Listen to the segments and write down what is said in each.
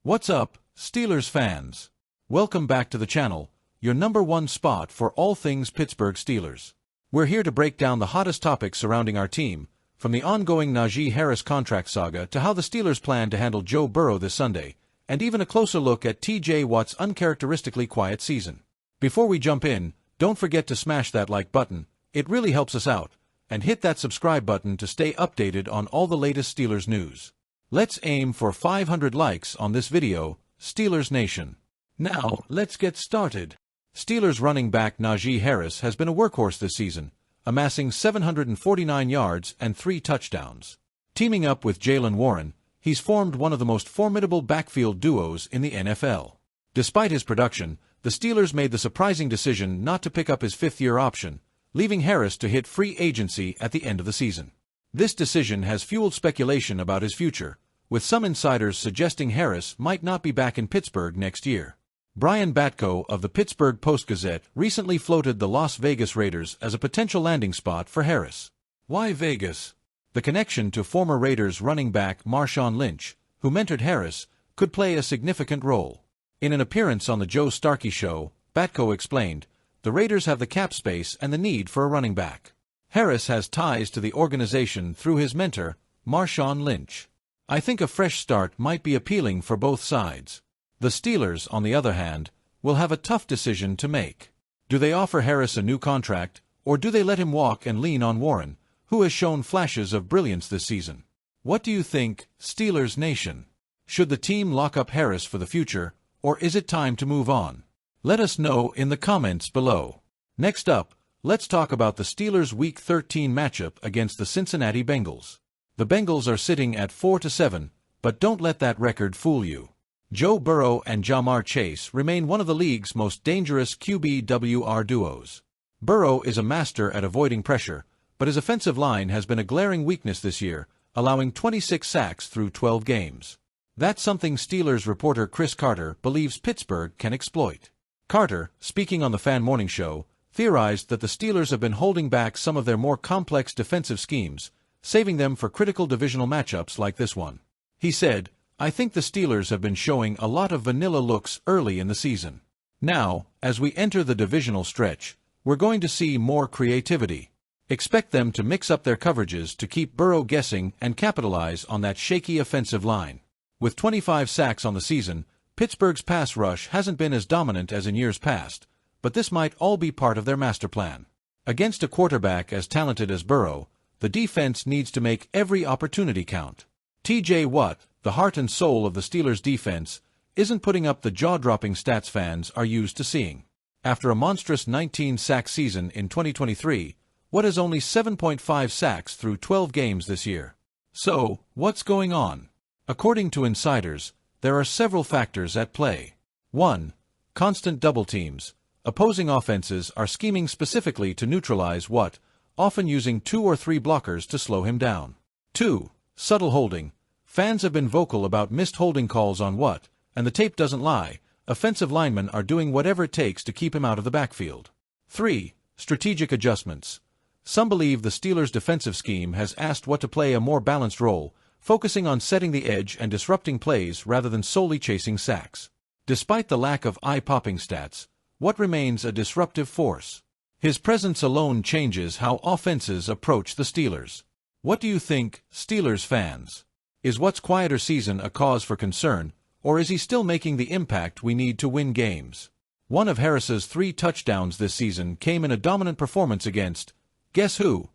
What's up, Steelers fans? Welcome back to the channel, your #1 spot for all things Pittsburgh Steelers. We're here to break down the hottest topics surrounding our team, from the ongoing Najee Harris contract saga to how the Steelers plan to handle Joe Burrow this Sunday, and even a closer look at TJ Watt's uncharacteristically quiet season. Before we jump in, don't forget to smash that like button, it really helps us out, and hit that subscribe button to stay updated on all the latest Steelers news. Let's aim for 500 likes on this video, Steelers Nation. Now, let's get started. Steelers running back Najee Harris has been a workhorse this season, amassing 749 yards and 3 touchdowns. Teaming up with Jaylen Warren, he's formed one of the most formidable backfield duos in the NFL. Despite his production, the Steelers made the surprising decision not to pick up his fifth-year option, leaving Harris to hit free agency at the end of the season. This decision has fueled speculation about his future, with some insiders suggesting Harris might not be back in Pittsburgh next year. Brian Batko of the Pittsburgh Post-Gazette recently floated the Las Vegas Raiders as a potential landing spot for Harris. Why Vegas? The connection to former Raiders running back Marshawn Lynch, who mentored Harris, could play a significant role. In an appearance on the Joe Starkey Show, Batko explained, "The Raiders have the cap space and the need for a running back. Harris has ties to the organization through his mentor, Marshawn Lynch. I think a fresh start might be appealing for both sides." The Steelers, on the other hand, will have a tough decision to make. Do they offer Harris a new contract, or do they let him walk and lean on Warren, who has shown flashes of brilliance this season? What do you think, Steelers Nation? Should the team lock up Harris for the future, or is it time to move on? Let us know in the comments below. Next up, let's talk about the Steelers' Week 13 matchup against the Cincinnati Bengals. The Bengals are sitting at 4-7, but don't let that record fool you. Joe Burrow and Ja'Marr Chase remain one of the league's most dangerous QB-WR duos. Burrow is a master at avoiding pressure, but his offensive line has been a glaring weakness this year, allowing 26 sacks through 12 games. That's something Steelers reporter Chris Carter believes Pittsburgh can exploit. Carter, speaking on the Fan Morning Show, theorized that the Steelers have been holding back some of their more complex defensive schemes, saving them for critical divisional matchups like this one. He said, "I think the Steelers have been showing a lot of vanilla looks early in the season. Now, as we enter the divisional stretch, we're going to see more creativity. Expect them to mix up their coverages to keep Burrow guessing and capitalize on that shaky offensive line." With 25 sacks on the season, Pittsburgh's pass rush hasn't been as dominant as in years past, but this might all be part of their master plan. Against a quarterback as talented as Burrow, the defense needs to make every opportunity count. TJ Watt, the heart and soul of the Steelers' defense, isn't putting up the jaw-dropping stats fans are used to seeing. After a monstrous 19-sack season in 2023, Watt has only 7.5 sacks through 12 games this year. So, what's going on? According to insiders, there are several factors at play. 1. Constant double teams. Opposing offenses are scheming specifically to neutralize Watt, often using 2 or 3 blockers to slow him down. 2. Subtle holding. Fans have been vocal about missed holding calls on Watt, and the tape doesn't lie. Offensive linemen are doing whatever it takes to keep him out of the backfield. 3. Strategic adjustments. Some believe the Steelers' defensive scheme has asked Watt to play a more balanced role, focusing on setting the edge and disrupting plays rather than solely chasing sacks. Despite the lack of eye-popping stats, Watt remains a disruptive force. His presence alone changes how offenses approach the Steelers. What do you think, Steelers fans? Is Watt's quieter season a cause for concern, or is he still making the impact we need to win games? One of Harris's 3 touchdowns this season came in a dominant performance against, guess who?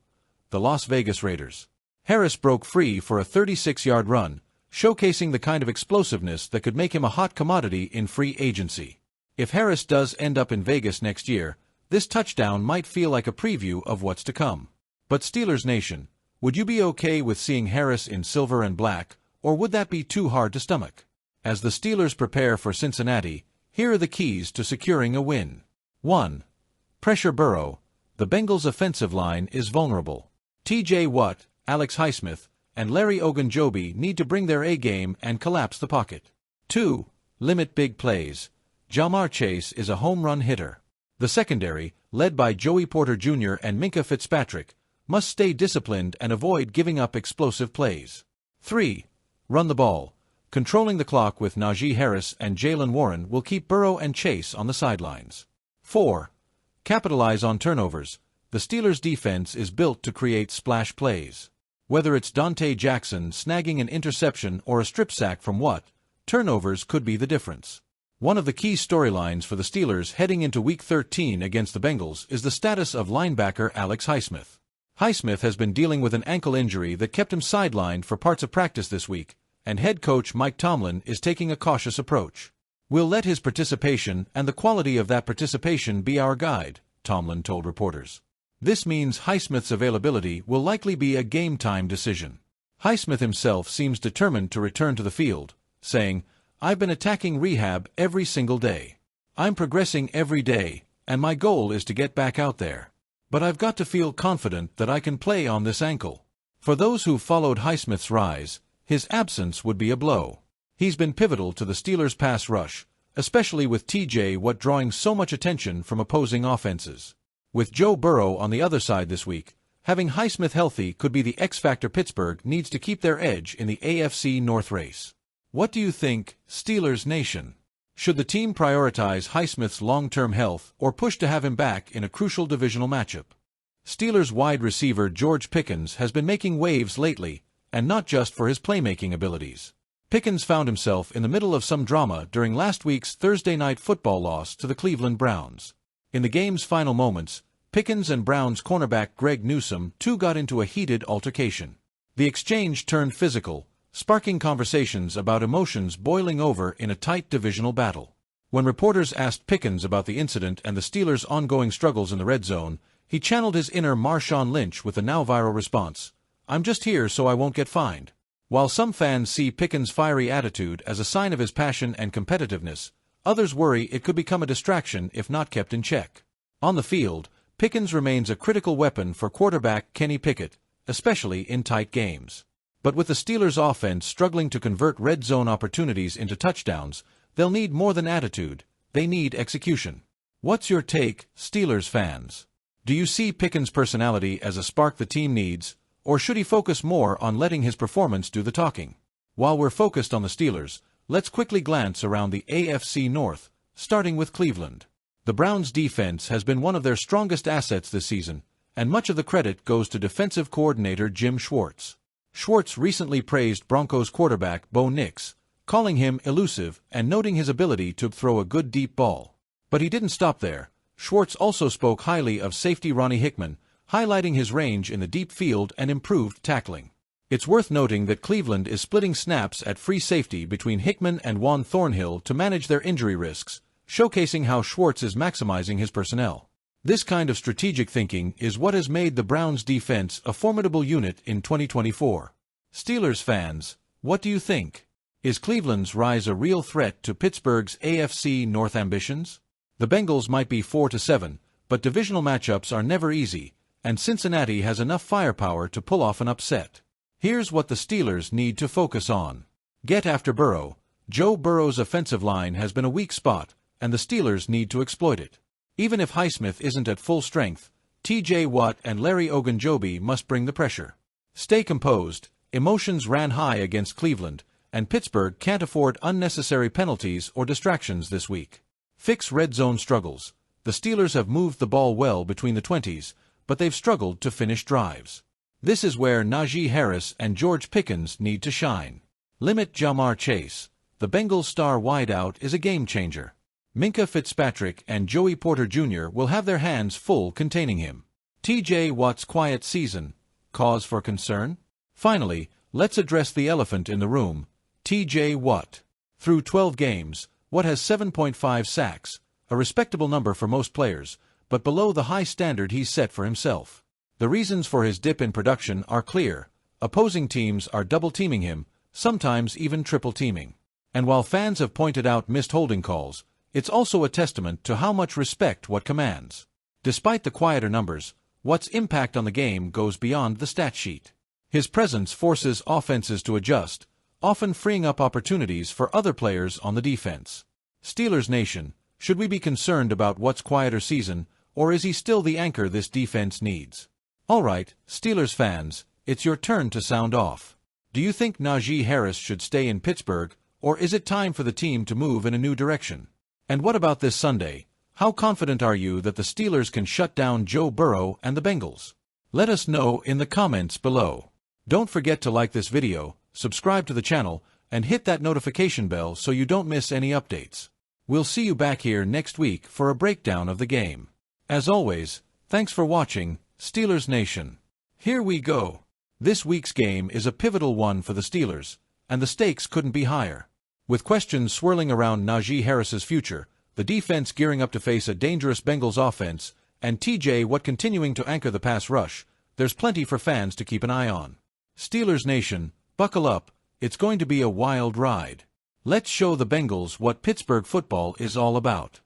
The Las Vegas Raiders. Harris broke free for a 36-yard run, showcasing the kind of explosiveness that could make him a hot commodity in free agency. If Harris does end up in Vegas next year, this touchdown might feel like a preview of what's to come. But Steelers Nation, would you be okay with seeing Harris in silver and black, or would that be too hard to stomach? As the Steelers prepare for Cincinnati, here are the keys to securing a win. 1. Pressure Burrow. The Bengals' offensive line is vulnerable. TJ Watt, Alex Highsmith, and Larry Ogunjobi need to bring their A-game and collapse the pocket. 2. Limit big plays. Ja'Marr Chase is a home run hitter. The secondary, led by Joey Porter Jr. and Minkah Fitzpatrick, must stay disciplined and avoid giving up explosive plays. 3. Run the ball. Controlling the clock with Najee Harris and Jaylen Warren will keep Burrow and Chase on the sidelines. 4. Capitalize on turnovers. The Steelers' defense is built to create splash plays. Whether it's Dante Jackson snagging an interception or a strip sack from Watt, turnovers could be the difference. One of the key storylines for the Steelers heading into Week 13 against the Bengals is the status of linebacker Alex Highsmith. Highsmith has been dealing with an ankle injury that kept him sidelined for parts of practice this week, and head coach Mike Tomlin is taking a cautious approach. "We'll let his participation and the quality of that participation be our guide," Tomlin told reporters. This means Highsmith's availability will likely be a game-time decision. Highsmith himself seems determined to return to the field, saying, "I've been attacking rehab every single day. I'm progressing every day, and my goal is to get back out there. But I've got to feel confident that I can play on this ankle." For those who followed Highsmith's rise, his absence would be a blow. He's been pivotal to the Steelers' pass rush, especially with T.J. Watt drawing so much attention from opposing offenses. With Joe Burrow on the other side this week, having Highsmith healthy could be the X-factor Pittsburgh needs to keep their edge in the AFC North race. What do you think, Steelers Nation? Should the team prioritize Highsmith's long-term health or push to have him back in a crucial divisional matchup? Steelers wide receiver George Pickens has been making waves lately, and not just for his playmaking abilities. Pickens found himself in the middle of some drama during last week's Thursday Night Football loss to the Cleveland Browns. In the game's final moments, Pickens and Browns cornerback Greg Newsome too got into a heated altercation. The exchange turned physical, sparking conversations about emotions boiling over in a tight divisional battle. When reporters asked Pickens about the incident and the Steelers' ongoing struggles in the red zone, he channeled his inner Marshawn Lynch with a now-viral response, "I'm just here so I won't get fined." While some fans see Pickens' fiery attitude as a sign of his passion and competitiveness, others worry it could become a distraction if not kept in check. On the field, Pickens remains a critical weapon for quarterback Kenny Pickett, especially in tight games. But with the Steelers' offense struggling to convert red zone opportunities into touchdowns, they'll need more than attitude, they need execution. What's your take, Steelers fans? Do you see Pickens' personality as a spark the team needs, or should he focus more on letting his performance do the talking? While we're focused on the Steelers, let's quickly glance around the AFC North, starting with Cleveland. The Browns' defense has been one of their strongest assets this season, and much of the credit goes to defensive coordinator Jim Schwartz. Schwartz recently praised Broncos quarterback Bo Nix, calling him elusive and noting his ability to throw a good deep ball. But he didn't stop there. Schwartz also spoke highly of safety Ronnie Hickman, highlighting his range in the deep field and improved tackling. It's worth noting that Cleveland is splitting snaps at free safety between Hickman and Juan Thornhill to manage their injury risks, showcasing how Schwartz is maximizing his personnel. This kind of strategic thinking is what has made the Browns' defense a formidable unit in 2024. Steelers fans, what do you think? Is Cleveland's rise a real threat to Pittsburgh's AFC North ambitions? The Bengals might be 4-7, but divisional matchups are never easy, and Cincinnati has enough firepower to pull off an upset. Here's what the Steelers need to focus on. Get after Burrow. Joe Burrow's offensive line has been a weak spot, and the Steelers need to exploit it. Even if Highsmith isn't at full strength, T.J. Watt and Larry Ogunjobi must bring the pressure. Stay composed. Emotions ran high against Cleveland, and Pittsburgh can't afford unnecessary penalties or distractions this week. Fix red zone struggles. The Steelers have moved the ball well between the 20s, but they've struggled to finish drives. This is where Najee Harris and George Pickens need to shine. Limit Ja'Marr Chase. The Bengals star wideout is a game-changer. Minkah Fitzpatrick and Joey Porter Jr. will have their hands full containing him. T.J. Watt's quiet season. Cause for concern? Finally, let's address the elephant in the room, T.J. Watt. Through 12 games, Watt has 7.5 sacks, a respectable number for most players, but below the high standard he's set for himself. The reasons for his dip in production are clear. Opposing teams are double-teaming him, sometimes even triple-teaming. And while fans have pointed out missed holding calls, it's also a testament to how much respect Watt commands. Despite the quieter numbers, Watt's impact on the game goes beyond the stat sheet. His presence forces offenses to adjust, often freeing up opportunities for other players on the defense. Steelers Nation, should we be concerned about Watt's quieter season, or is he still the anchor this defense needs? Alright, Steelers fans, it's your turn to sound off. Do you think Najee Harris should stay in Pittsburgh, or is it time for the team to move in a new direction? And what about this Sunday? How confident are you that the Steelers can shut down Joe Burrow and the Bengals? Let us know in the comments below. Don't forget to like this video, subscribe to the channel, and hit that notification bell so you don't miss any updates. We'll see you back here next week for a breakdown of the game. As always, thanks for watching, Steelers Nation. Here we go. This week's game is a pivotal one for the Steelers, and the stakes couldn't be higher. With questions swirling around Najee Harris's future, the defense gearing up to face a dangerous Bengals offense, and TJ Watt continuing to anchor the pass rush, there's plenty for fans to keep an eye on. Steelers Nation, buckle up, it's going to be a wild ride. Let's show the Bengals what Pittsburgh football is all about.